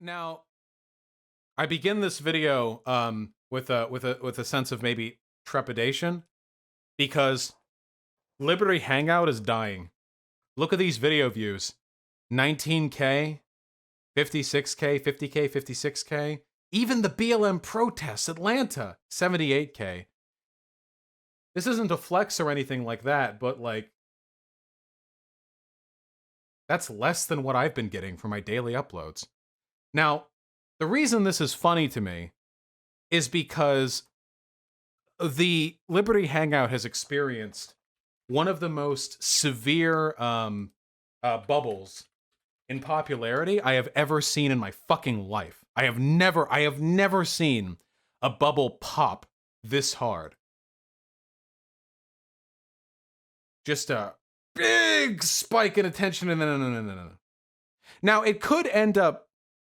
Now, I begin this video with a sense of maybe trepidation because Liberty Hangout is dying. Look at these video views. 19K, 56K, 50K, 56K. Even the BLM protests, Atlanta, 78K. This isn't a flex or anything like that, but like, that's less than what I've been getting for my daily uploads. Now, the reason this is funny to me is because the Liberty Hangout has experienced one of the most severe bubbles in popularity I have ever seen in my fucking life. I have never seen a bubble pop this hard. Just a big spike in attention, and no. Now, it could end up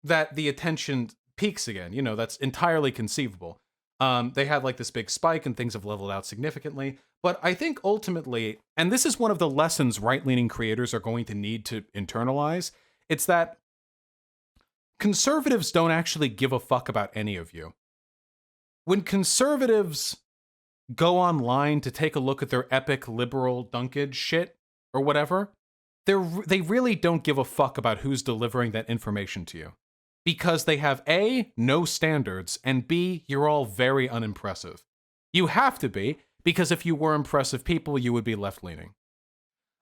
that the attention peaks again. You know, that's entirely conceivable. They had like this big spike and things have leveled out significantly. But I think ultimately, and this is one of the lessons right-leaning creators are going to need to internalize, it's that conservatives don't actually give a fuck about any of you. When conservatives go online to take a look at their epic liberal dunkage shit or whatever, they really don't give a fuck about who's delivering that information to you. Because they have A, no standards, and B, you're all very unimpressive. You have to be, because if you were impressive people, you would be left-leaning.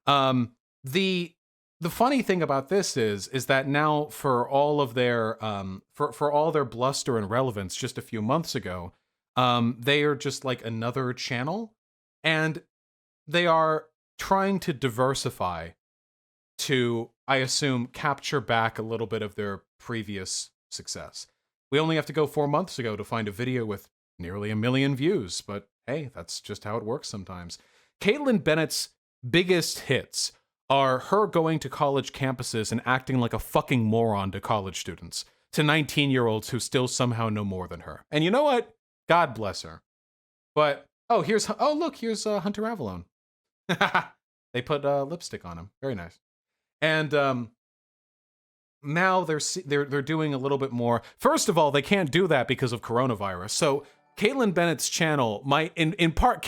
The funny thing about this is that now for all of their for all their bluster and relevance just a few months ago, they are just like another channel, and they are trying to diversify to, I assume, capture back a little bit of their previous success. We only have to go 4 months ago to find a video with nearly 1 million views, but hey, that's just how it works sometimes. Kaitlin Bennett's biggest hits are her going to college campuses and acting like a fucking moron to college students, to 19-year-olds who still somehow know more than her. And you know what? God bless her. But, here's Hunter Avallone. They put lipstick on him. Very nice. And now they're doing a little bit more. First of all, they can't do that because of coronavirus. So Kaitlin Bennett's channel might, in part,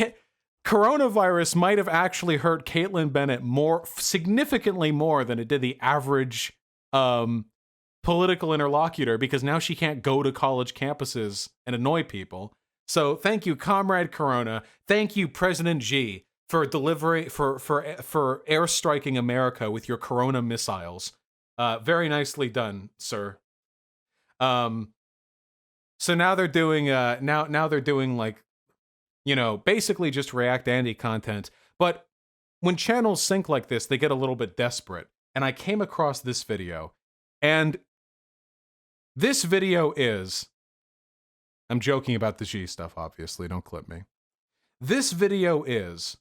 coronavirus might have actually hurt Kaitlin Bennett significantly more than it did the average political interlocutor, because now she can't go to college campuses and annoy people. So thank you, Comrade Corona. Thank you, President Xi, for delivery for airstriking America with your Corona missiles. Very nicely done, sir. So now they're doing now they're doing like, you know, basically just React Andy content. But when channels sync like this, they get a little bit desperate. And I came across this video, and this video is, I'm joking about the G stuff, obviously, don't clip me. This video is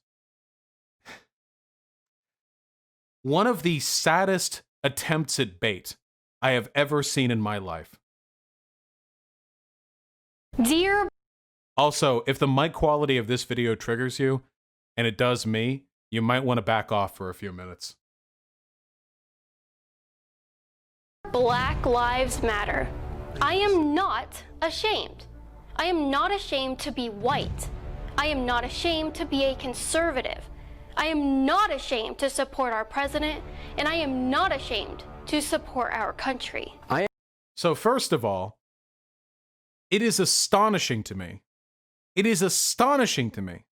one of the saddest attempts at bait I have ever seen in my life. Dear. Also, if the mic quality of this video triggers you, and it does me, you might want to back off for a few minutes. Black Lives Matter. I am not ashamed. I am not ashamed to be white. I am not ashamed to be a conservative. I am not ashamed to support our president, and I am not ashamed to support our country. So first of all, it is astonishing to me. It is astonishing to me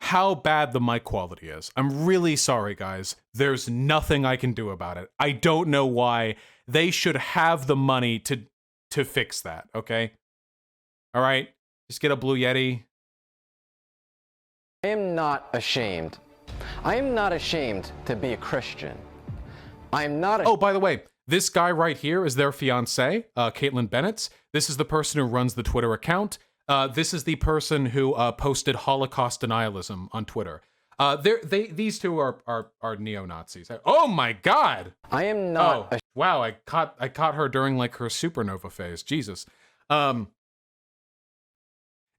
how bad the mic quality is. I'm really sorry, guys. There's nothing I can do about it. I don't know why. They should have the money to fix that, okay? All right? Just get a Blue Yeti. I am not ashamed. I am not ashamed to be a Christian. I am not. Oh, by the way, this guy right here is their fiancée, Kaitlin Bennett. This is the person who runs the Twitter account. This is the person who posted Holocaust denialism on Twitter. These two are neo-Nazis. Oh my God! I am not. Oh, wow! I caught her during like her supernova phase. Jesus.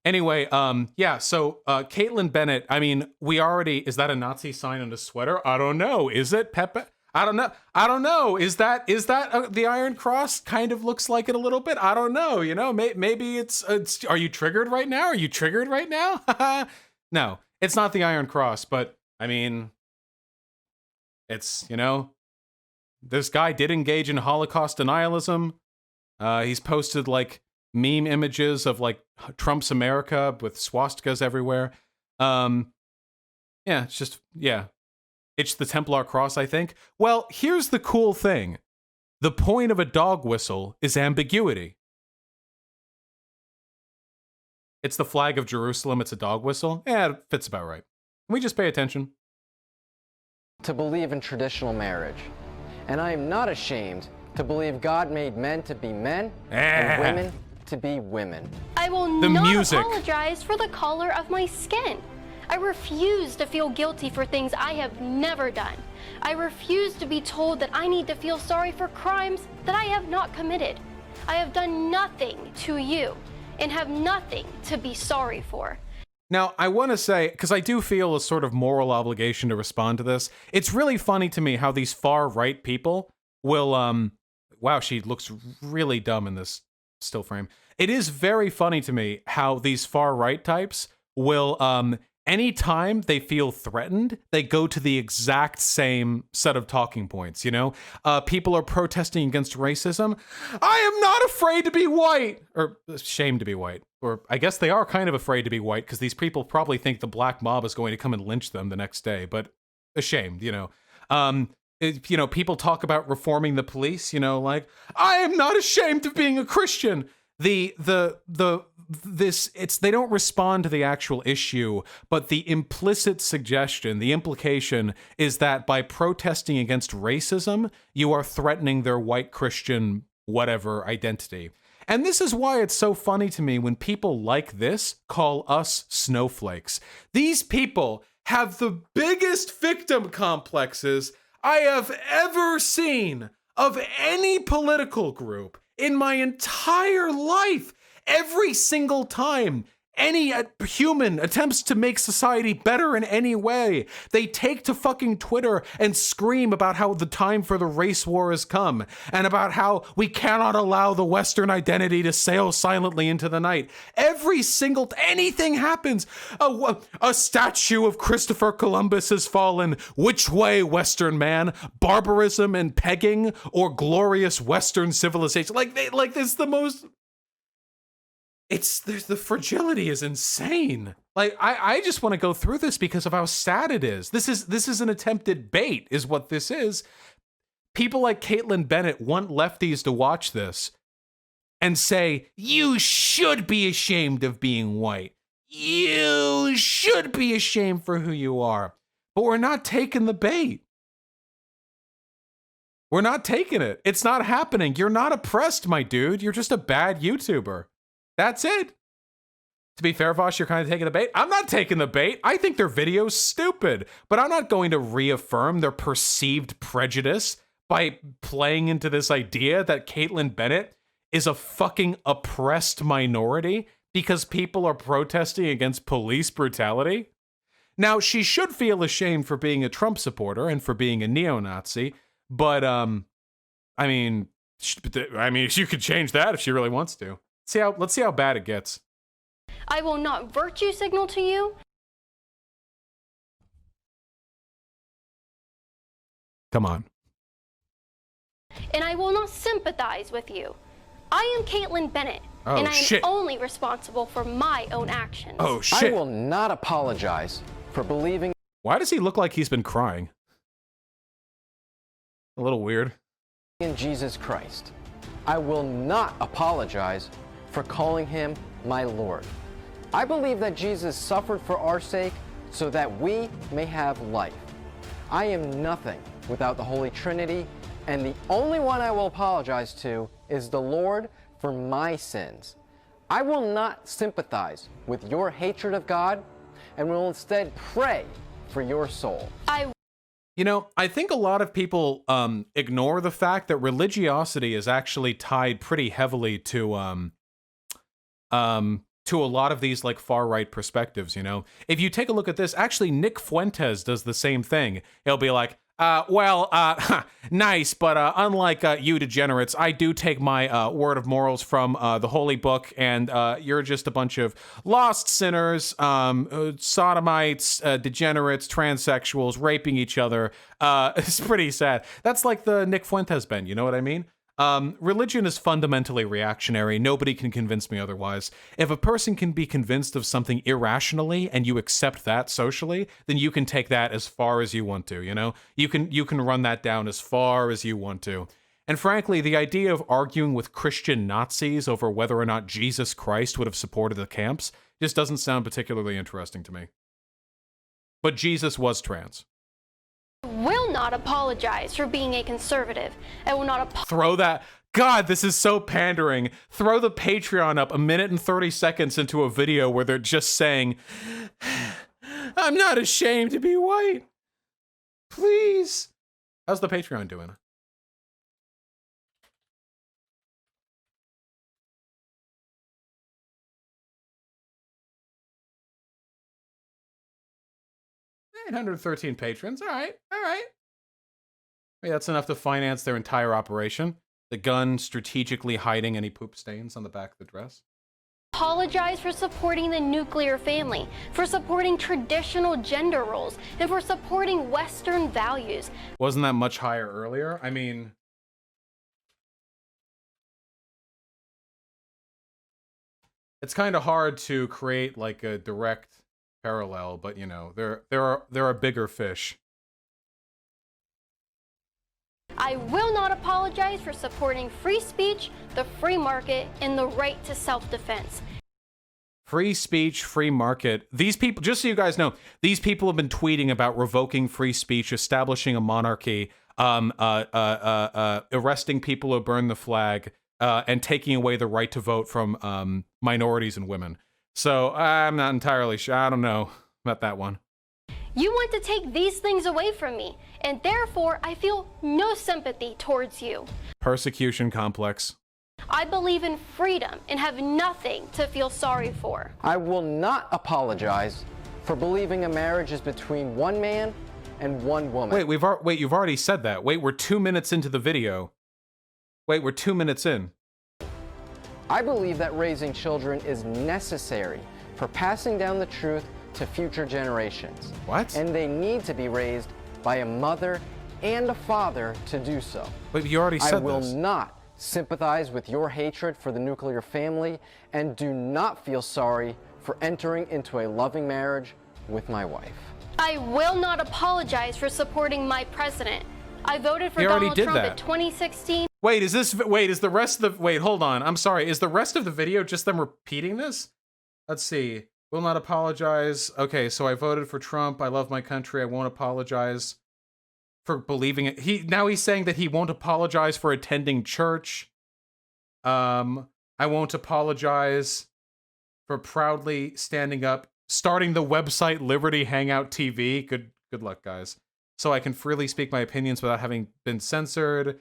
Anyway, yeah. So Kaitlin Bennett. I mean, is that a Nazi sign on a sweater? I don't know. Is it Pepe? I don't know. I don't know. Is that the Iron Cross? Kind of looks like it a little bit. I don't know. You know, maybe it's. Are you triggered right now? Are you triggered right now? No, it's not the Iron Cross. But I mean, it's, you know, this guy did engage in Holocaust denialism. He's posted like meme images of like Trump's America with swastikas everywhere. Yeah, it's just, yeah. It's the Templar cross, I think. Well, here's the cool thing. The point of a dog whistle is ambiguity. It's the flag of Jerusalem. It's a dog whistle. Yeah, it fits about right. Can we just pay attention? To believe in traditional marriage. And I am not ashamed to believe God made men to be men and women to be women. I will not apologize for the color of my skin. I refuse to feel guilty for things I have never done. I refuse to be told that I need to feel sorry for crimes that I have not committed. I have done nothing to you and have nothing to be sorry for. Now, I want to say, because I do feel a sort of moral obligation to respond to this, it's really funny to me how these far-right people will, wow, she looks really dumb in this still frame. It is very funny to me how these far-right types will, anytime they feel threatened, they go to the exact same set of talking points, you know? People are protesting against racism. I am not afraid to be white! Or ashamed to be white. Or I guess they are kind of afraid to be white because these people probably think the black mob is going to come and lynch them the next day, but ashamed, you know? You know, people talk about reforming the police, you know, like, I am not ashamed of being a Christian. They don't respond to the actual issue, but the implicit suggestion, the implication is that by protesting against racism, you are threatening their white Christian whatever identity. And this is why it's so funny to me when people like this call us snowflakes. These people have the biggest victim complexes I have ever seen of any political group in my entire life. Every single time any human attempts to make society better in any way, they take to fucking Twitter and scream about how the time for the race war has come and about how we cannot allow the Western identity to sail silently into the night. Every single anything happens. A statue of Christopher Columbus has fallen. Which way, Western man? Barbarism and pegging or glorious Western civilization? Like it's the most... the fragility is insane. Like, I just want to go through this because of how sad it is. This is an attempted bait, is what this is. People like Kaitlin Bennett want lefties to watch this and say, you should be ashamed of being white. You should be ashamed for who you are. But we're not taking the bait. We're not taking it. It's not happening. You're not oppressed, my dude. You're just a bad YouTuber. That's it. To be fair, Vosh, you're kind of taking the bait. I'm not taking the bait. I think their video's stupid, but I'm not going to reaffirm their perceived prejudice by playing into this idea that Kaitlin Bennett is a fucking oppressed minority because people are protesting against police brutality. Now, she should feel ashamed for being a Trump supporter and for being a neo-Nazi, but, I mean, she could change that if she really wants to. Let's see how bad it gets. I will not virtue signal to you. Come on. And I will not sympathize with you. I am Kaitlin Bennett, and I am only responsible for my own actions. Oh, shit. I will not apologize for believing... Why does he look like he's been crying? A little weird. ...in Jesus Christ. I will not apologize for calling him my Lord. I believe that Jesus suffered for our sake so that we may have life. I am nothing without the Holy Trinity, and the only one I will apologize to is the Lord for my sins. I will not sympathize with your hatred of God and will instead pray for your soul. You know, I think a lot of people ignore the fact that religiosity is actually tied pretty heavily to a lot of these like far right perspectives, you know. If you take a look at this, actually Nick Fuentes does the same thing. He'll be like, Nice, but unlike you degenerates, I do take my word of morals from the holy book, and you're just a bunch of lost sinners, sodomites, degenerates, transsexuals, raping each other. It's pretty sad. That's like the Nick Fuentes bend, you know what I mean? Religion is fundamentally reactionary. Nobody can convince me otherwise. If a person can be convinced of something irrationally and you accept that socially, then you can take that as far as you want to, you know? You can run that down as far as you want to. And frankly, the idea of arguing with Christian Nazis over whether or not Jesus Christ would have supported the camps just doesn't sound particularly interesting to me. But Jesus was trans. Will not apologize for being a conservative. I will not Throw that. God, this is so pandering. Throw the Patreon up 1 minute and 30 seconds into a video where they're just saying, I'm not ashamed to be white. Please. How's the Patreon doing? $813 patrons. All right. All right. Maybe that's enough to finance their entire operation. The gun strategically hiding any poop stains on the back of the dress. apologize for supporting the nuclear family, for supporting traditional gender roles, and for supporting Western values. Wasn't that much higher earlier? I mean, it's kind of hard to create like a direct parallel, but you know, there are bigger fish. I will not apologize for supporting free speech, the free market, and the right to self-defense. Free speech, free market. These people, just so you guys know, these people have been tweeting about revoking free speech, establishing a monarchy, arresting people who burn the flag, and taking away the right to vote from minorities and women. So I'm not entirely sure. I don't know about that one. You want to take these things away from me, and therefore I feel no sympathy towards you. Persecution complex. I believe in freedom and have nothing to feel sorry for. I will not apologize for believing a marriage is between one man and one woman. Wait, you've already said that. Wait, we're 2 minutes into the video. Wait, we're 2 minutes in. I believe that raising children is necessary for passing down the truth to future generations. What? And they need to be raised by a mother and a father to do so. But you already said I will this. not sympathize with your hatred for the nuclear family and do not feel sorry for entering into a loving marriage with my wife. I will not apologize for supporting my president. I voted for You already Donald did Trump that. in 2016. Wait, hold on. I'm sorry. Is the rest of the video just them repeating this? Let's see. Will not apologize. Okay, so I voted for Trump. I love my country. I won't apologize for believing it. Now he's saying that he won't apologize for attending church. I won't apologize for proudly standing up, starting the website Liberty Hangout TV. Good luck, guys. So I can freely speak my opinions without having been censored.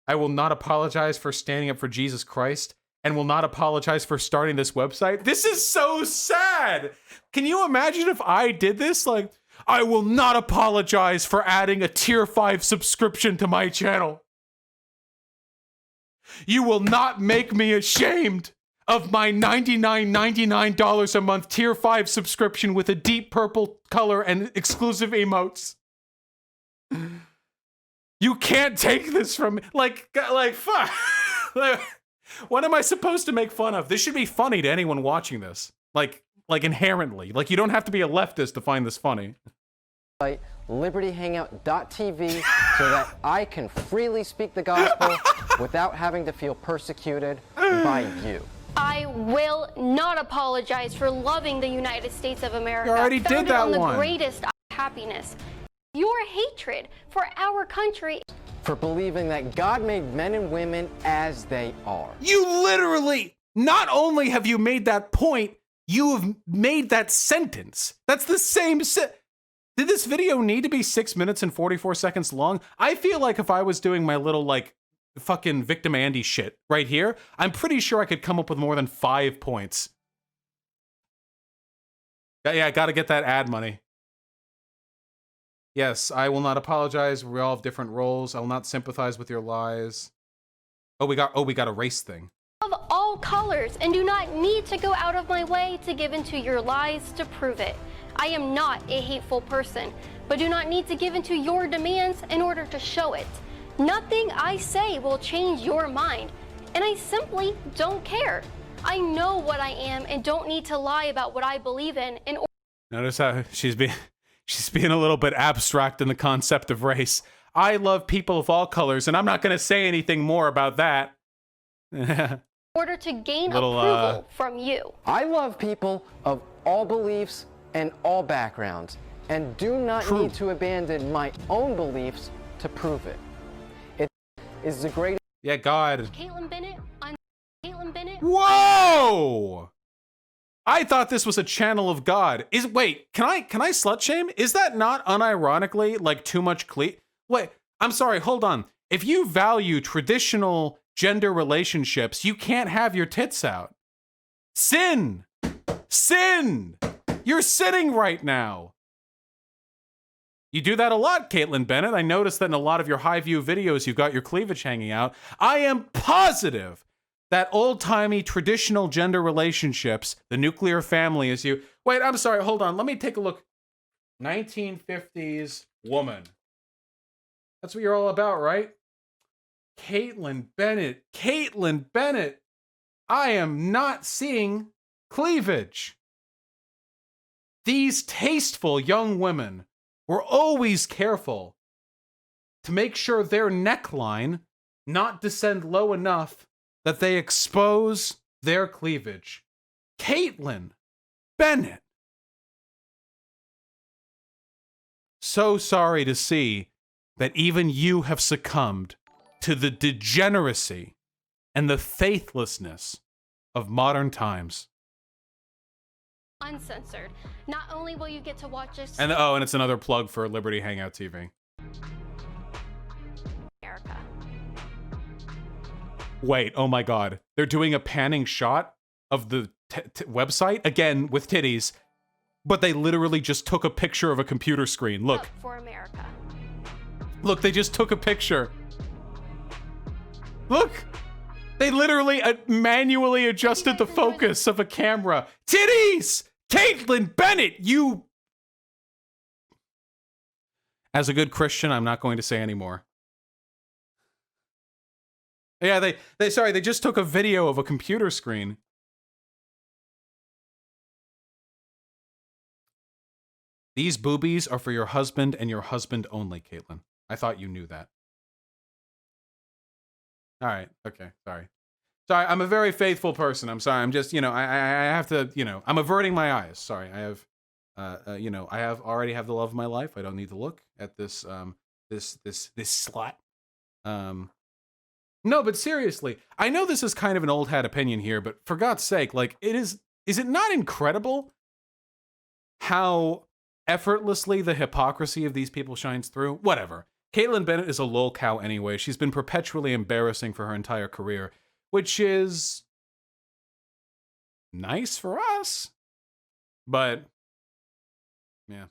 I will not apologize for standing up for Jesus Christ, and will not apologize for starting this website. This is so sad. Can you imagine if I did this? Like, I will not apologize for adding a tier 5 subscription to my channel. You will not make me ashamed of my $99.99 a month tier 5 subscription with a deep purple color and exclusive emotes. You can't take this from me. Like, fuck. What am I supposed to make fun of? This should be funny to anyone watching this. Like inherently. Like, you don't have to be a leftist to find this funny. LibertyHangout.tv so that I can freely speak the gospel without having to feel persecuted by you. I will not apologize for loving the United States of America. You already did founded that on the one. greatest happiness. Your hatred for our country. For believing that God made men and women as they are. You literally, not only have you made that point, you have made that sentence. That's the same Did this video need to be 6 minutes and 44 seconds long? I feel like if I was doing my little, like, fucking Victim Andy shit right here, I'm pretty sure I could come up with more than 5 points. Yeah, I gotta get that ad money. Yes, I will not apologize. We all have different roles. I will not sympathize with your lies. Oh, we got a race thing. Of all colors and do not need to go out of my way to give into your lies to prove it. I am not a hateful person, but do not need to give into your demands in order to show it. Nothing I say will change your mind, and I simply don't care. I know what I am and don't need to lie about what I believe in order. Notice how she's being a little bit abstract in the concept of race. I love people of all colors, and I'm not going to say anything more about that. In order to gain approval from you. I love people of all beliefs and all backgrounds, and do not need to abandon my own beliefs to prove it. It is the greatest. Yeah, God. Kaitlin Bennett. Kaitlin Bennett. Whoa! I thought this was a channel of God. Wait, can I slut shame? Is that not unironically like too much Wait, I'm sorry, hold on. If you value traditional gender relationships, you can't have your tits out. Sin! Sin! You're sinning right now. You do that a lot, Kaitlin Bennett. I noticed that in a lot of your high view videos, you've got your cleavage hanging out. I am positive that old-timey traditional gender relationships, the nuclear family is you. Wait, I'm sorry, hold on. Let me take a look. 1950s woman. That's what you're all about, right? Kaitlin Bennett. Kaitlin Bennett. I am not seeing cleavage. These tasteful young women were always careful to make sure their neckline not descend low enough that they expose their cleavage. Kaitlin Bennett. So sorry to see that even you have succumbed to the degeneracy and the faithlessness of modern times. Uncensored. Not only will you get to watch this. And it's another plug for Liberty Hangout TV. America. Wait, oh my God. They're doing a panning shot of the website, again, with titties, but they literally just took a picture of a computer screen. Look. Up for America. Look, they just took a picture. Look! They literally manually adjusted the focus of a camera. Titties! Kaitlin Bennett, you... As a good Christian, I'm not going to say anymore. Yeah, they just took a video of a computer screen. These boobies are for your husband and your husband only, Kaitlin. I thought you knew that. All right. Okay. Sorry. I'm a very faithful person. I'm sorry. I'm just, I have to, I'm averting my eyes. Sorry. I have, I already have the love of my life. I don't need to look at this, this slut. No, but seriously, I know this is kind of an old hat opinion here, but for God's sake, like is it not incredible how effortlessly the hypocrisy of these people shines through? Whatever. Kaitlin Bennett is a lol cow anyway. She's been perpetually embarrassing for her entire career, which is nice for us. But, yeah.